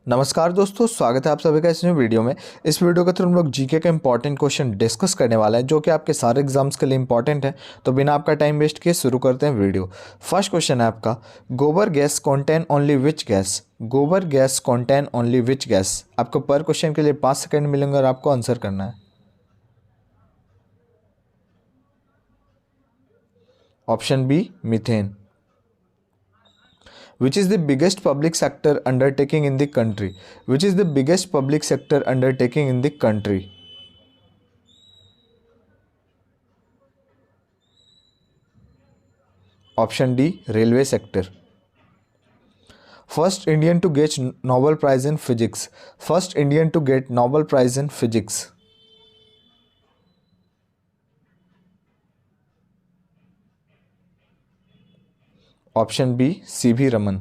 नमस्कार दोस्तों, स्वागत है आप सभी का इस न्यू वीडियो में। इस वीडियो के थ्रू हम लोग जीके के इंपॉर्टेंट क्वेश्चन डिस्कस करने वाले हैं जो कि आपके सारे एग्जाम्स के लिए इंपॉर्टेंट है। तो बिना आपका टाइम वेस्ट किए शुरू करते हैं वीडियो। फर्स्ट क्वेश्चन है आपका, gobar gas contain only which gas. Gobar gas contain only which gas. आपको पर क्वेश्चन के लिए 5 सेकेंड मिलेंगे और आपको आंसर करना है। Option B methane. Which is the biggest public sector undertaking in the country? Which is the biggest public sector undertaking in the country? Option D, railway sector. First Indian to get Nobel Prize in Physics. First Indian to get Nobel Prize in Physics. Option B, C.V. Raman.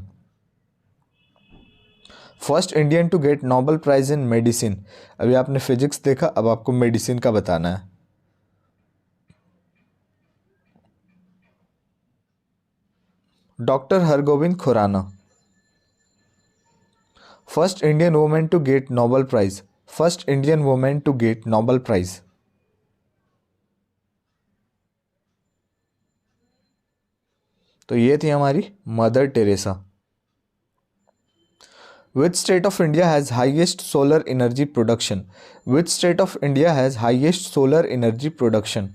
First Indian to get Nobel prize in medicine. अभी आपने physics देखा, अब आपको medicine का बताना है। Doctor Hargobind Khorana. First Indian women to get Nobel prize. First Indian women to get Nobel prize. तो ये थी हमारी Mother Teresa. Which state of India has highest solar energy production? Which state of India has highest solar energy production?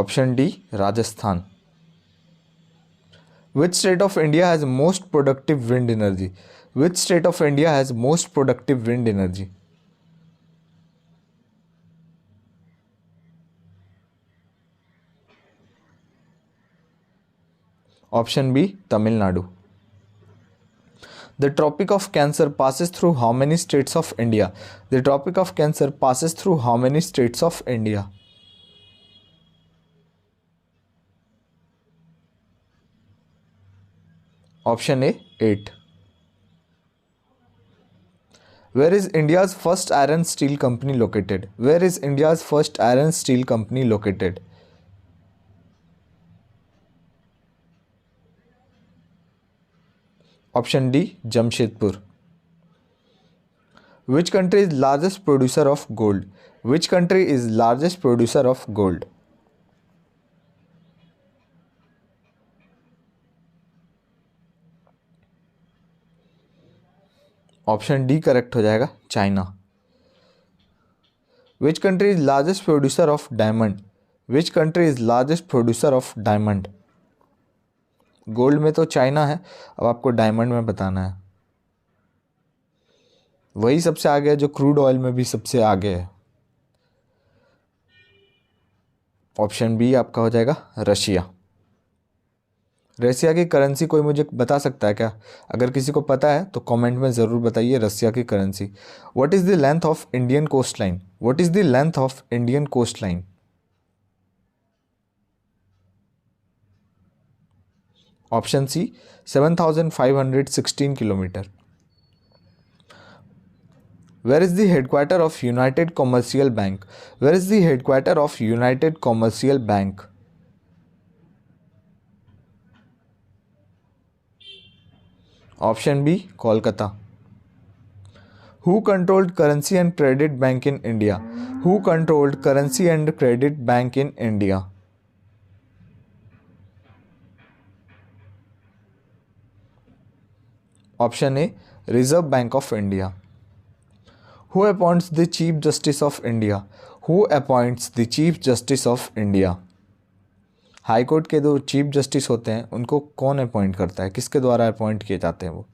Option D, Rajasthan. Which state of India has most productive wind energy? Which state of India has most productive wind energy? Option B, Tamil Nadu. The Tropic of Cancer passes through how many states of India? The Tropic of Cancer passes through how many states of India? Option A, 8. Where is India's first iron steel company located? Where is India's first iron steel company located? Option D, Jamshedpur. Which country is largest producer of gold? Which country is largest producer of gold? Option D correct हो जाएगा, China. Which country is largest producer of diamond? Which country is largest producer of diamond? Gold में तो China है, अब आपको diamond में बताना है। वही सबसे आगे है जो क्रूड ऑयल में भी सबसे आगे है। ऑप्शन बी आपका हो जाएगा रशिया। रशिया की करेंसी कोई मुझे बता सकता है क्या? अगर किसी को पता है तो कमेंट में ज़रूर बताइए रशिया की currency. What is the length of Indian coast line? What is the length of Indian coast line? Option C 7,516 kilometre. Where is the headquarter of United Commercial Bank? Where is the headquarter of United Commercial Bank? Option B Kolkata. Who controlled currency and credit bank in India? Who controlled currency and credit bank in India? Option A, Reserve Bank of India. Who appoints the Chief Justice of India? Who appoints the Chief Justice of India? High court के जो chief justice होते हैं उनको कौन appoint करता है, किसके द्वारा अपॉइंट किए जाते हैं वो?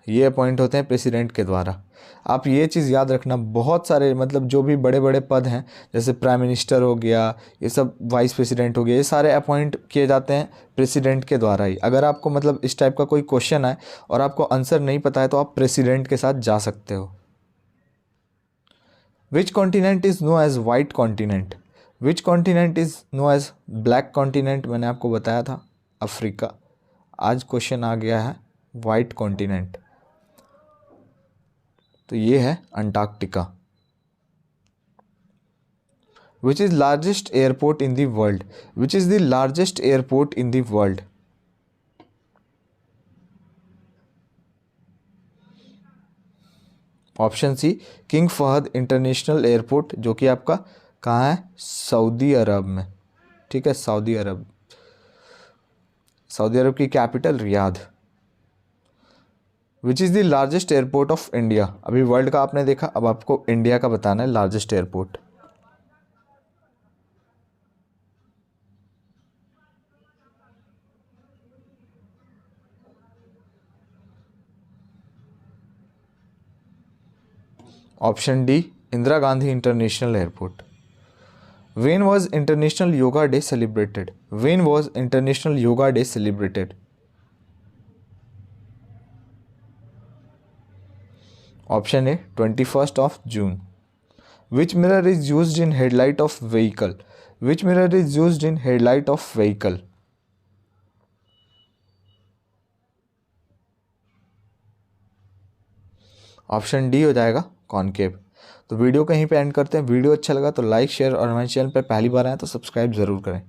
ये अपॉइंट होते हैं प्रेसिडेंट के द्वारा। आप ये चीज़ याद रखना, बहुत सारे मतलब जो भी बड़े बड़े पद हैं जैसे प्राइम मिनिस्टर हो गया, ये सब वाइस प्रेसिडेंट हो गया, ये सारे अपॉइंट किए जाते हैं प्रेसिडेंट के द्वारा ही। अगर आपको मतलब इस टाइप का कोई क्वेश्चन आए और आपको आंसर नहीं पता है तो आप प्रेसिडेंट के साथ जा सकते हो। Which continent is known as white continent? Which continent is known as black continent? मैंने आपको बताया था अफ्रीका। आज क्वेश्चन आ गया है वाइट कॉन्टिनेंट, तो ये है Antarctica. Which is largest airport in the world, which is the largest airport in the world. Option C King Fahd International Airport, जो कि आपका कहाँ है, सऊदी अरब में। ठीक है, सऊदी अरब, सऊदी अरब की capital Riyadh. Which is the largest airport of India, अभी वर्ल्ड का आपने देखा, अब आपको इंडिया का बताना है largest airport. Option D Indira Gandhi international airport. When was International Yoga Day celebrated? When was International Yoga Day celebrated? Option A 21st of June. Which mirror is used in headlight of vehicle? Which mirror is used in headlight of vehicle? Option D हो जाएगा concave. तो video कहीं पे and करते हैं। Video अच्छा लगा तो लाइक शेयर और हमारे चैनल पर पहली बार आए तो सब्सक्राइब ज़रूर करें।